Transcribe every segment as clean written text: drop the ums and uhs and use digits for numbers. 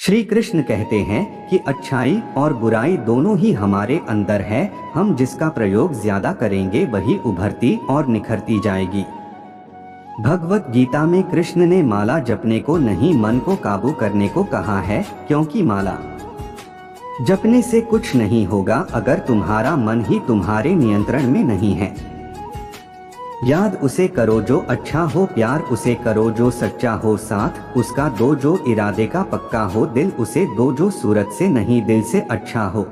श्री कृष्ण कहते हैं कि अच्छाई और बुराई दोनों ही हमारे अंदर है। हम जिसका प्रयोग ज्यादा करेंगे वही उभरती और निखरती जाएगी। भगवत गीता में कृष्ण ने माला जपने को नहीं, मन को काबू करने को कहा है, क्योंकि माला जपने से कुछ नहीं होगा अगर तुम्हारा मन ही तुम्हारे नियंत्रण में नहीं है। याद उसे करो जो अच्छा हो, प्यार उसे करो जो सच्चा हो, साथ उसका दो जो इरादे का पक्का हो, दिल उसे दो जो सूरत से नहीं दिल से अच्छा हो।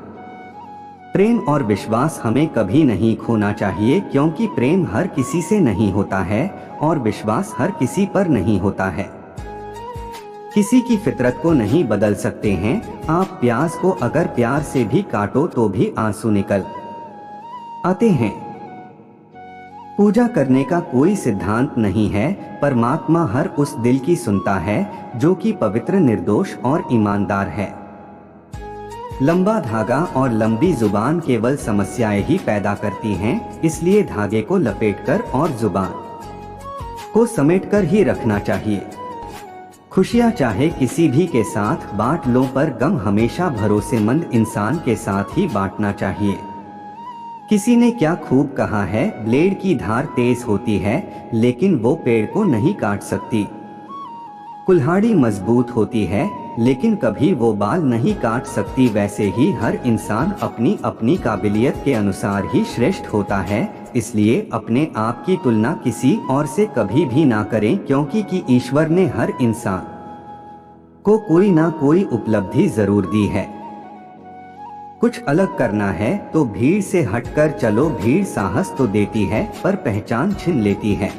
प्रेम और विश्वास हमें कभी नहीं खोना चाहिए, क्योंकि प्रेम हर किसी से नहीं होता है और विश्वास हर किसी पर नहीं होता है। किसी की फितरत को नहीं बदल सकते हैं। आप प्याज को अगर प्यार से भी काटो तो भी आंसू निकल आते हैं। पूजा करने का कोई सिद्धांत नहीं है। परमात्मा हर उस दिल की सुनता है जो कि पवित्र, निर्दोष और ईमानदार है। लंबा धागा और लंबी जुबान केवल समस्याएं ही पैदा करती हैं, इसलिए धागे को लपेटकर और जुबान को समेटकर ही रखना चाहिए। खुशियां चाहे किसी भी के साथ बांट लो, पर गम हमेशा भरोसेमंद इंसान के साथ ही बांटना चाहिए। किसी ने क्या खूब कहा है, ब्लेड की धार तेज होती है लेकिन वो पेड़ को नहीं काट सकती। कुल्हाड़ी मजबूत होती है लेकिन कभी वो बाल नहीं काट सकती। वैसे ही हर इंसान अपनी अपनी काबिलियत के अनुसार ही श्रेष्ठ होता है। इसलिए अपने आप की तुलना किसी और से कभी भी ना करें, क्योंकि कि ईश्वर ने हर इंसान को कोई ना कोई उपलब्धि जरूर दी है। कुछ अलग करना है तो भीड़ से हटकर चलो। भीड़ साहस तो देती है पर पहचान छीन लेती है।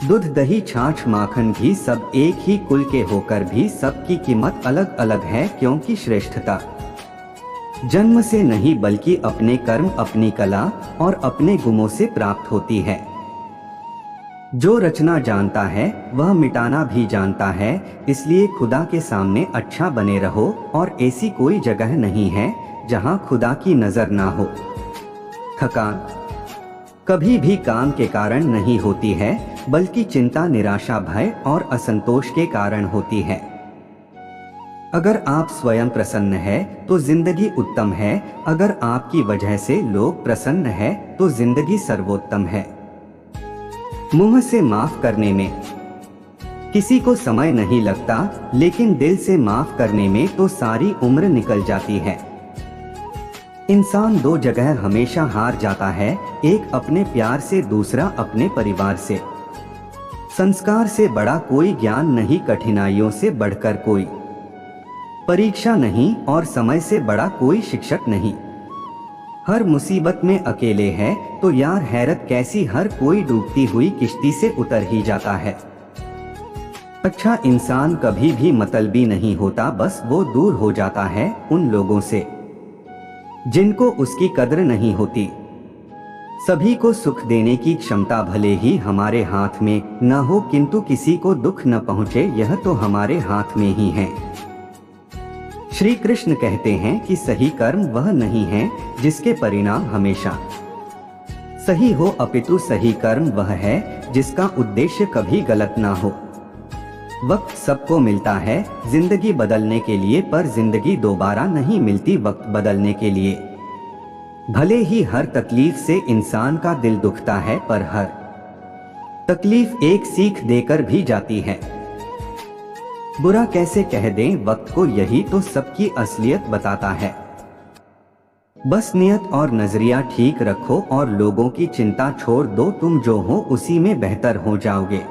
दूध, दही, छाछ, माखन, घी सब एक ही कुल के होकर भी सबकी कीमत अलग अलग है, क्योंकि श्रेष्ठता जन्म से नहीं बल्कि अपने कर्म, अपनी कला और अपने गुणों से प्राप्त होती है। जो रचना जानता है वह मिटाना भी जानता है। इसलिए खुदा के सामने अच्छा बने रहो, और ऐसी कोई जगह नहीं है जहां खुदा की नजर ना हो। थकान कभी भी काम के कारण नहीं होती है, बल्कि चिंता, निराशा, भय और असंतोष के कारण होती है। अगर आप स्वयं प्रसन्न है तो जिंदगी उत्तम है। अगर आपकी वजह से लोग प्रसन्न है तो जिंदगी सर्वोत्तम है। मुंह से माफ करने में किसी को समय नहीं लगता, लेकिन दिल से माफ करने में तो सारी उम्र निकल जाती है। इंसान दो जगह हमेशा हार जाता है, एक अपने प्यार से, दूसरा अपने परिवार से। संस्कार से बड़ा कोई ज्ञान नहीं, कठिनाइयों से बढ़कर कोई परीक्षा नहीं, और समय से बड़ा कोई शिक्षक नहीं। हर मुसीबत में अकेले है तो यार हैरत कैसी, हर कोई डूबती हुई किश्ती से उतर ही जाता है। अच्छा इंसान कभी भी मतलबी नहीं होता, बस वो दूर हो जाता है उन लोगों से जिनको उसकी कद्र नहीं होती। सभी को सुख देने की क्षमता भले ही हमारे हाथ में न हो, किंतु किसी को दुख न पहुंचे यह तो हमारे हाथ में ही है। श्री कृष्ण कहते हैं कि सही कर्म वह नहीं है जिसके परिणाम हमेशा सही हो, अपितु सही कर्म वह है जिसका उद्देश्य कभी गलत ना हो। वक्त सबको मिलता है जिंदगी बदलने के लिए, पर जिंदगी दोबारा नहीं मिलती वक्त बदलने के लिए। भले ही हर तकलीफ से इंसान का दिल दुखता है, पर हर तकलीफ एक सीख देकर भी जाती है। बुरा कैसे कह दें वक्त को, यही तो सबकी असलियत बताता है। बस नियत और नजरिया ठीक रखो और लोगों की चिंता छोड़ दो। तुम जो हो उसी में बेहतर हो जाओगे।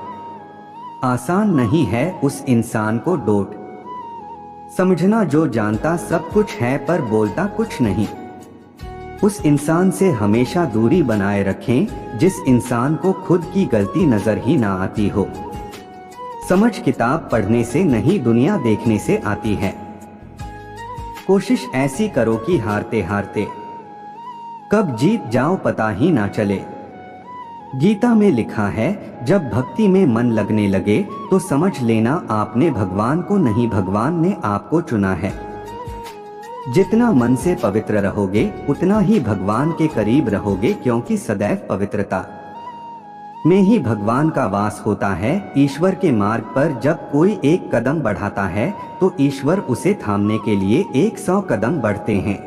आसान नहीं है उस इंसान को डोट समझना जो जानता सब कुछ है पर बोलता कुछ नहीं। उस इंसान से हमेशा दूरी बनाए रखें जिस इंसान को खुद की गलती नजर ही ना आती हो। समझ किताब पढ़ने से नहीं, दुनिया देखने से आती है। कोशिश ऐसी करो कि हारते हारते कब जीत जाओ पता ही ना चले। गीता में लिखा है, जब भक्ति में मन लगने लगे तो समझ लेना आपने भगवान को नहीं, भगवान ने आपको चुना है। जितना मन से पवित्र रहोगे उतना ही भगवान के करीब रहोगे, क्योंकि सदैव पवित्रता में ही भगवान का वास होता है। ईश्वर के मार्ग पर जब कोई एक कदम बढ़ाता है तो ईश्वर उसे थामने के लिए 100 कदम बढ़ते हैं।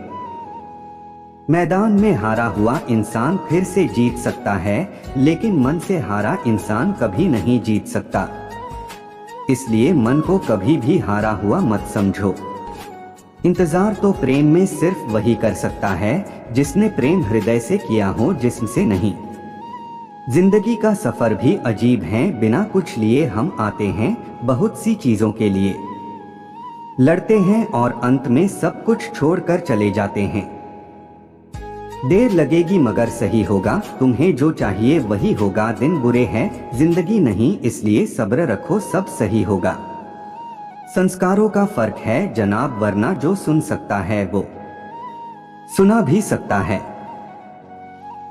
मैदान में हारा हुआ इंसान फिर से जीत सकता है, लेकिन मन से हारा इंसान कभी नहीं जीत सकता। इसलिए मन को कभी भी हारा हुआ मत समझो। इंतजार तो प्रेम में सिर्फ वही कर सकता है जिसने प्रेम हृदय से किया हो, जिस्म से नहीं। जिंदगी का सफर भी अजीब है, बिना कुछ लिए हम आते हैं बहुत सी चीजों के लिए, लड़ते हैं और अंत में सब कुछ छोड़कर चले जाते हैं। देर लगेगी मगर सही होगा, तुम्हें जो चाहिए वही होगा। दिन बुरे हैं, जिंदगी नहीं, इसलिए सब्र रखो, सब सही होगा। संस्कारों का फर्क है जनाब, वरना जो सुन सकता है वो सुना भी सकता है।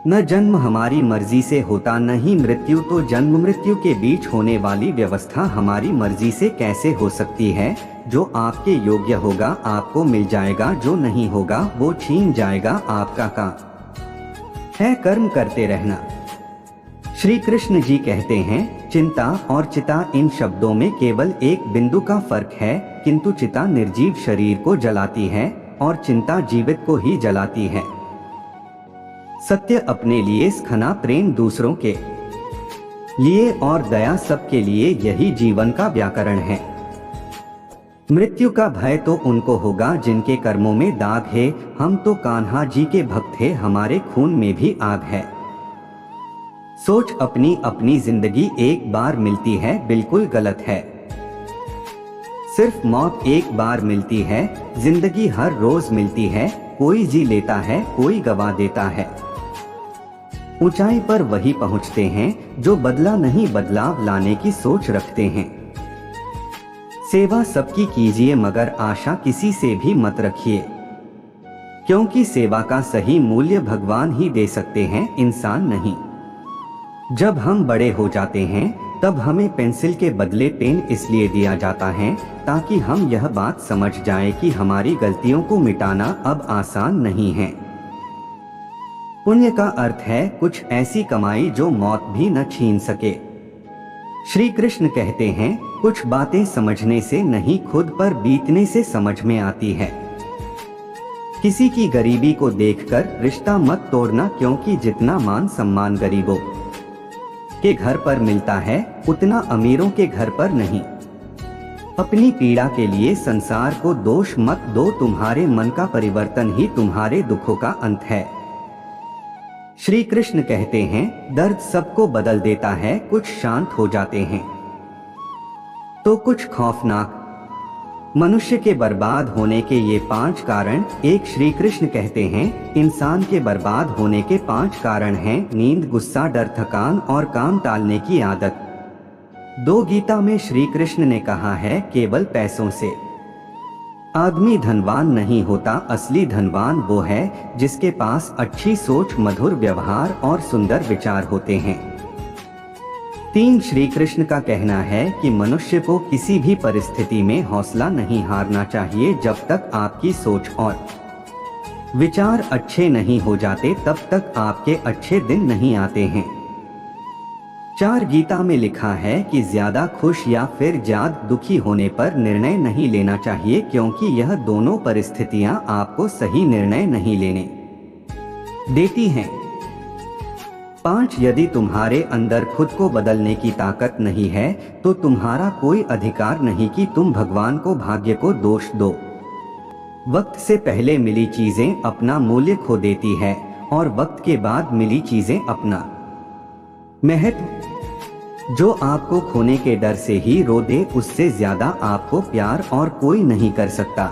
न जन्म हमारी मर्जी से होता, न ही मृत्यु, तो जन्म मृत्यु के बीच होने वाली व्यवस्था हमारी मर्जी से कैसे हो सकती है। जो आपके योग्य होगा आपको मिल जाएगा, जो नहीं होगा वो छीन जाएगा। आपका काम है कर्म करते रहना। श्री कृष्ण जी कहते हैं, चिंता और चिता, इन शब्दों में केवल एक बिंदु का फर्क है, किंतु चिता निर्जीव शरीर को जलाती है और चिंता जीवित को ही जलाती है। सत्य अपने लिए, स्खना प्रेम दूसरों के लिए और दया सबके लिए, यही जीवन का व्याकरण है। मृत्यु का भय तो उनको होगा जिनके कर्मों में दाग है। हम तो कान्हा जी के भक्त हैं, हमारे खून में भी आग है। सोच अपनी अपनी जिंदगी एक बार मिलती है, बिल्कुल गलत है। सिर्फ मौत एक बार मिलती है, जिंदगी हर रोज मिलती है। कोई जी लेता है, कोई गवा देता है। ऊंचाई पर वही पहुंचते हैं जो बदला नहीं, बदलाव लाने की सोच रखते हैं। सेवा सबकी कीजिए मगर आशा किसी से भी मत रखिए, क्योंकि सेवा का सही मूल्य भगवान ही दे सकते हैं, इंसान नहीं। जब हम बड़े हो जाते हैं तब हमें पेंसिल के बदले पेन इसलिए दिया जाता है ताकि हम यह बात समझ जाएं कि हमारी गलतियों को मिटाना अब आसान नहीं है। पुण्य का अर्थ है कुछ ऐसी कमाई जो मौत भी न छीन सके। श्री कृष्ण कहते हैं, कुछ बातें समझने से नहीं, खुद पर बीतने से समझ में आती है। किसी की गरीबी को देखकर रिश्ता मत तोड़ना, क्योंकि जितना मान सम्मान गरीबों के घर पर मिलता है उतना अमीरों के घर पर नहीं। अपनी पीड़ा के लिए संसार को दोष मत दो, तुम्हारे मन का परिवर्तन ही तुम्हारे दुखों का अंत है। श्री कृष्ण कहते हैं, दर्द सबको बदल देता है, कुछ शांत हो जाते हैं तो कुछ खौफनाक। मनुष्य के बर्बाद होने के ये 5 कारण। एक, श्री कृष्ण कहते हैं, इंसान के बर्बाद होने के 5 कारण हैं, नींद, गुस्सा, डर, थकान और काम टालने की आदत। 2, गीता में श्री कृष्ण ने कहा है, केवल पैसों से आदमी धनवान नहीं होता, असली धनवान वो है जिसके पास अच्छी सोच, मधुर व्यवहार और सुंदर विचार होते हैं। 3, श्री कृष्ण का कहना है कि मनुष्य को किसी भी परिस्थिति में हौसला नहीं हारना चाहिए। जब तक आपकी सोच और विचार अच्छे नहीं हो जाते तब तक आपके अच्छे दिन नहीं आते हैं। 4, गीता में लिखा है कि ज्यादा खुश या फिर ज्यादा दुखी होने पर निर्णय नहीं लेना चाहिए, क्योंकि यह दोनों परिस्थितियां आपको सही निर्णय नहीं लेने देती हैं। 5, यदि तुम्हारे अंदर खुद को बदलने की ताकत नहीं है तो तुम्हारा कोई अधिकार नहीं कि तुम भगवान को, भाग्य को दोष दो। वक्त से पहले मिली चीजें अपना मूल्य खो देती है और वक्त के बाद मिली चीजें अपना महत्व। जो आपको खोने के डर से ही रो दे, उससे ज्यादा आपको प्यार और कोई नहीं कर सकता।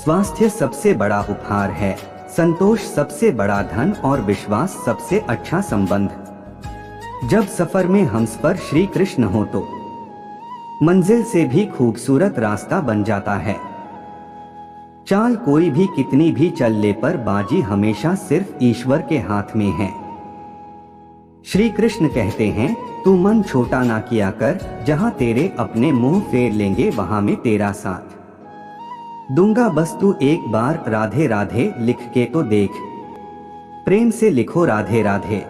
स्वास्थ्य सबसे बड़ा उपहार है, संतोष सबसे बड़ा धन और विश्वास सबसे अच्छा संबंध। जब सफर में हम पर श्री कृष्ण हो तो मंजिल से भी खूबसूरत रास्ता बन जाता है। चाल कोई भी कितनी भी चल ले, पर बाजी हमेशा सिर्फ ईश्वर के हाथ में है। श्री कृष्ण कहते हैं, तू मन छोटा ना किया कर, जहां तेरे अपने मुंह फेर लेंगे वहां में तेरा साथ दूंगा। बस तू एक बार राधे राधे लिख के तो देख, प्रेम से लिखो राधे राधे।